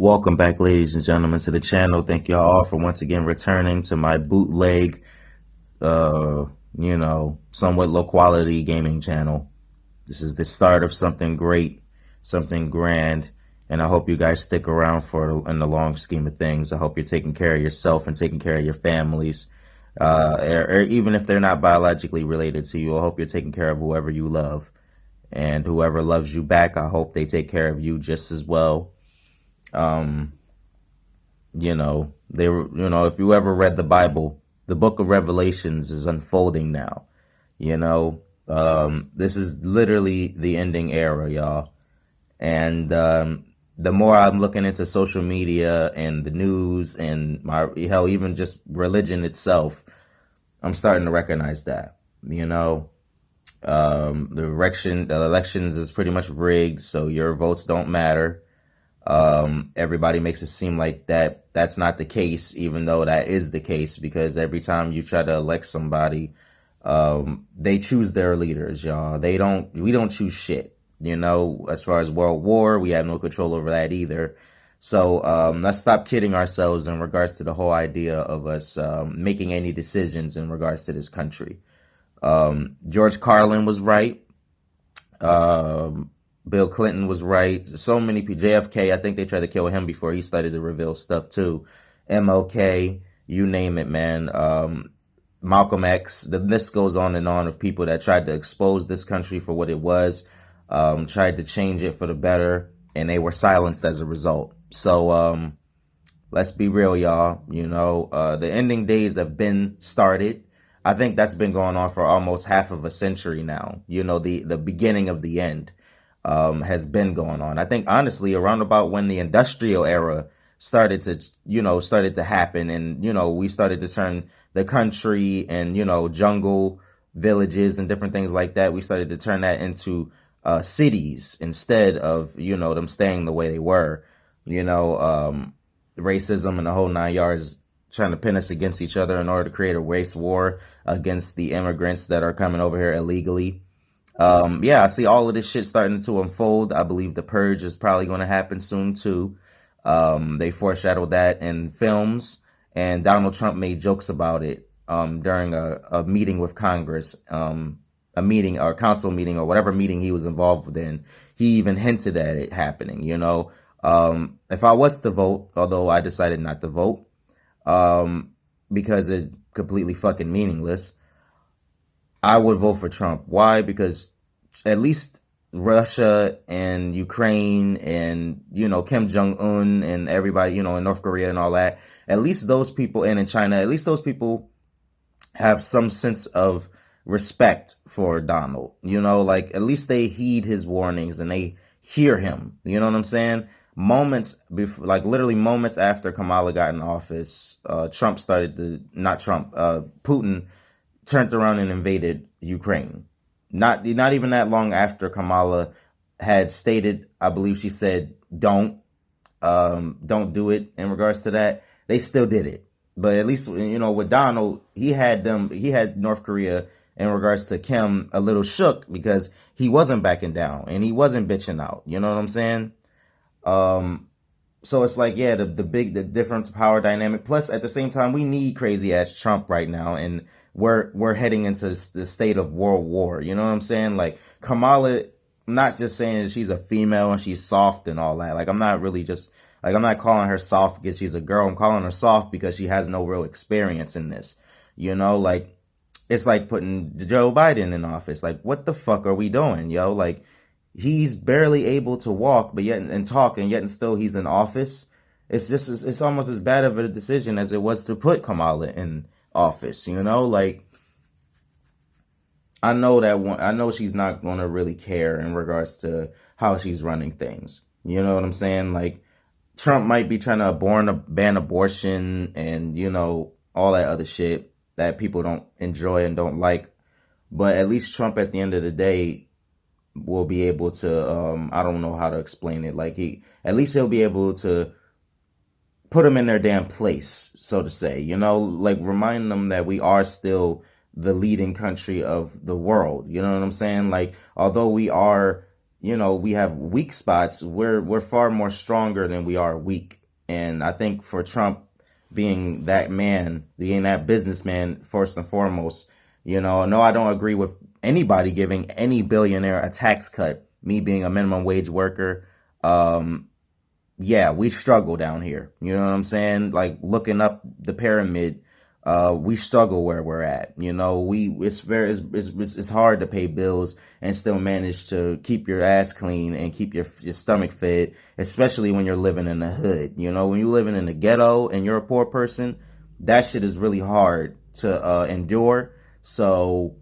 Welcome back, ladies and gentlemen, to the channel. Thank y'all all for once again returning to my bootleg, uh, somewhat low quality gaming channel. This is the start of something great, something grand, and I hope you guys stick around in the long scheme of things. I hope you're taking care of yourself and taking care of your families, or even if they're not biologically related to you. I hope you're taking care of whoever you love, and whoever loves you back, I hope they take care of you just as well. Um, if you ever read the Bible, the book of Revelations is unfolding now. This is literally the ending era, y'all. And the more I'm looking into social media and the news and even just religion itself, I'm starting to recognize that. The elections is pretty much rigged, so your votes don't matter. Everybody makes it seem like that's not the case, even though that is the case, because every time you try to elect somebody, they choose their leaders, y'all. We don't choose shit. As far as World War, we have no control over that either. So let's stop kidding ourselves in regards to the whole idea of us making any decisions in regards to this country. George Carlin was right. Bill Clinton was right. So many people. JFK, I think they tried to kill him before he started to reveal stuff too. MLK, you name it, man. Malcolm X. The list goes on and on of people that tried to expose this country for what it was, tried to change it for the better, and they were silenced as a result. So let's be real, y'all. The ending days have been started. I think that's been going on for almost half of a century now. The beginning of the end has been going on. I think honestly, around about when the industrial era started to happen, and we started to turn the country and jungle villages and different things like that. We started to turn that into cities instead of them staying the way they were. Racism and the whole nine yards, trying to pin us against each other in order to create a race war against the immigrants that are coming over here illegally. I see all of this shit starting to unfold. I believe the purge is probably going to happen soon too. They foreshadowed that in films, and Donald Trump made jokes about it during a meeting with Congress, a meeting or a council meeting or whatever meeting he was involved in. He even hinted at it happening. If I was to vote, although I decided not to vote, because it's completely fucking meaningless, I would vote for Trump. Why? Because at least Russia and Ukraine and, Kim Jong-un and everybody, in North Korea and all that, at least those people, and in China, at least those people have some sense of respect for Donald. At least they heed his warnings and they hear him. You know what I'm saying? Moments before, literally moments after Kamala got in office, Putin turned around and invaded Ukraine. Not even that long after Kamala had stated, I believe she said, don't do it in regards to that. They still did it. But at least, with Donald, he had North Korea in regards to Kim a little shook because he wasn't backing down and he wasn't bitching out. You know what I'm saying? So it's the different power dynamic. Plus, at the same time, we need crazy ass Trump right now, and we're heading into the state of world war. You know what I'm saying? Like Kamala, I'm not just saying that she's a female and she's soft and all that. I'm not calling her soft because she's a girl. I'm calling her soft because she has no real experience in this. It's like putting Joe Biden in office. What the fuck are we doing, yo? He's barely able to walk, but yet and talk, and yet and still he's in office. It's almost as bad of a decision as it was to put Kamala in office. I know she's not going to really care in regards to how she's running things. You know what I'm saying? Trump might be trying to ban abortion and all that other shit that people don't enjoy and don't like, but at least Trump at the end of the day will be able to, I don't know how to explain it. At least he'll be able to put them in their damn place, so to say, remind them that we are still the leading country of the world. You know what I'm saying? Although we are we have weak spots. We're far more stronger than we are weak. And I think for Trump being that man, being that businessman, first and foremost, no, I don't agree with anybody giving any billionaire a tax cut. Me being a minimum wage worker, yeah, we struggle down here. You know what I'm saying? Like looking up the pyramid, we struggle where we're at. It's hard to pay bills and still manage to keep your ass clean and keep your stomach fed, especially when you're living in the hood. When you're living in the ghetto and you're a poor person, that shit is really hard to endure. So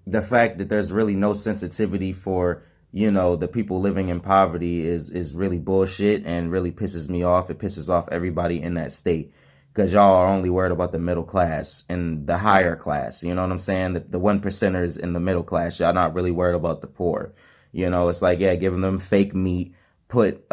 the fact that there's really no sensitivity for the people living in poverty is really bullshit and really pisses me off. It pisses off everybody in that state because y'all are only worried about the middle class and the higher class. You know what I'm saying? The one percenters in the middle class. Y'all not really worried about the poor. It's like, yeah, giving them fake meat, put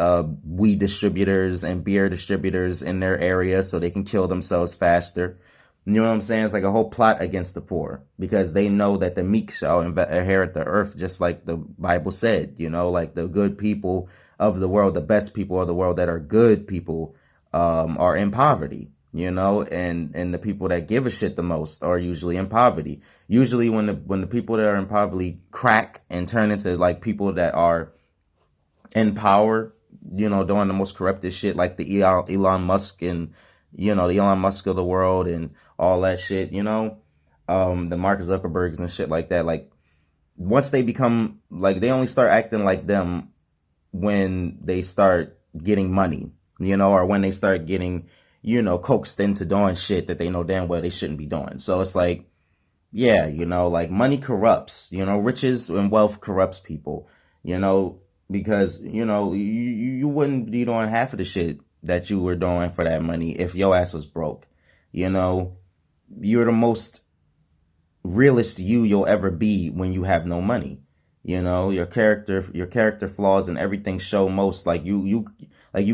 weed distributors and beer distributors in their area so they can kill themselves faster. You know what I'm saying? It's like a whole plot against the poor because they know that the meek shall inherit the earth, just like the Bible said, like the good people of the world, the best people of the world that are good people, are in poverty, and the people that give a shit the most are usually in poverty. Usually when the people that are in poverty crack and turn into like people that are in power, doing the most corrupted shit like the Elon Musk and, the Elon Musk of the world and all that shit, the Mark Zuckerbergs and shit like that. Like once they become like, they only start acting like them when they start getting money, or when they start getting, coaxed into doing shit that they know damn well they shouldn't be doing. So it's like, yeah, like money corrupts, riches and wealth corrupts people, because, you wouldn't be doing half of the shit that you were doing for that money if your ass was broke. You're the most realist you'll ever be when you have no money. Your character flaws and everything show most like you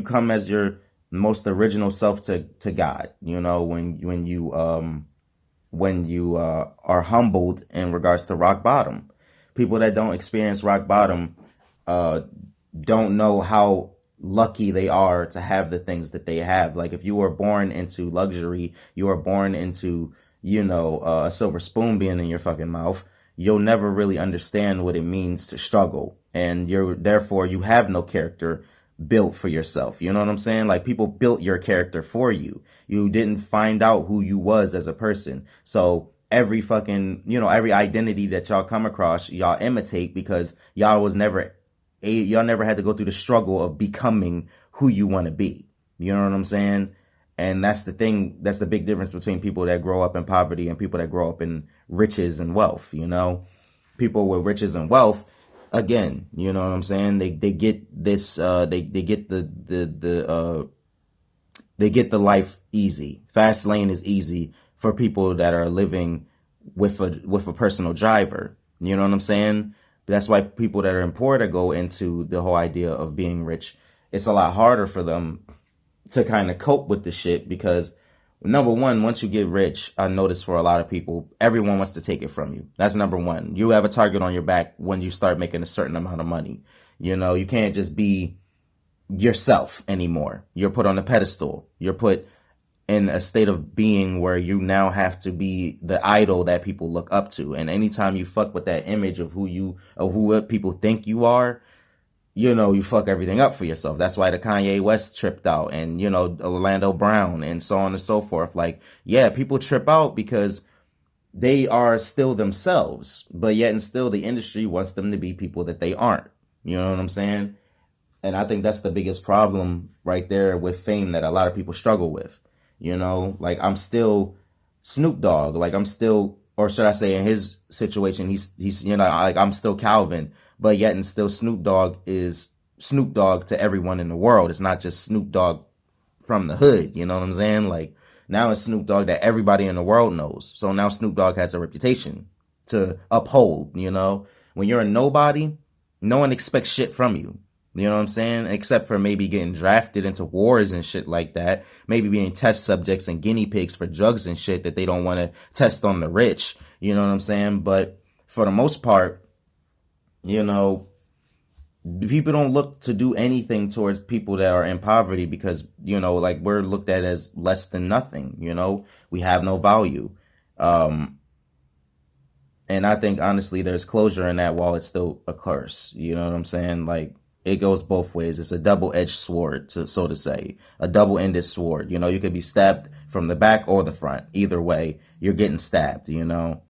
come as your most original self to God, when you are humbled in regards to rock bottom. People that don't experience rock bottom don't know how lucky they are to have the things that they have. Like if you were born into luxury, you were born into, a silver spoon being in your fucking mouth, you'll never really understand what it means to struggle. And therefore you have no character built for yourself. You know what I'm saying? Like people built your character for you. You didn't find out who you was as a person. So every fucking, every identity that y'all come across, y'all imitate because y'all never had to go through the struggle of becoming who you want to be. You know what I'm saying? And that's the thing. That's the big difference between people that grow up in poverty and people that grow up in riches and wealth. People with riches and wealth, again, you know what I'm saying? They get this, they get they get the life easy. Fast lane is easy for people that are living with a personal driver. You know what I'm saying? That's why people that are poor that go into the whole idea of being rich, it's a lot harder for them to kind of cope with the shit because number one, once you get rich, I notice for a lot of people, everyone wants to take it from you. That's number one. You have a target on your back when you start making a certain amount of money. You can't just be yourself anymore. You're put on a pedestal. You're put in a state of being where you now have to be the idol that people look up to. And anytime you fuck with that image of who people think you are, you fuck everything up for yourself. That's why the Kanye West tripped out and, Orlando Brown and so on and so forth. Like, yeah, people trip out because they are still themselves, but yet and still the industry wants them to be people that they aren't. You know what I'm saying? And I think that's the biggest problem right there with fame that a lot of people struggle with. Like I'm still Snoop Dogg, like I'm still, or should I say in his situation, he's like I'm still Calvin, but yet and still Snoop Dogg is Snoop Dogg to everyone in the world. It's not just Snoop Dogg from the hood. You know what I'm saying? Like now it's Snoop Dogg that everybody in the world knows. So now Snoop Dogg has a reputation to uphold. When you're a nobody, no one expects shit from you. You know what I'm saying? Except for maybe getting drafted into wars and shit like that. Maybe being test subjects and guinea pigs for drugs and shit that they don't want to test on the rich. You know what I'm saying? But for the most part, People don't look to do anything towards people that are in poverty because, like we're looked at as less than nothing. We have no value. Um, and I think honestly, there's closure in that while it's still a curse. You know what I'm saying? Like it goes both ways. It's a double-edged sword, so to say, a double-ended sword. You could be stabbed from the back or the front. Either way, you're getting stabbed.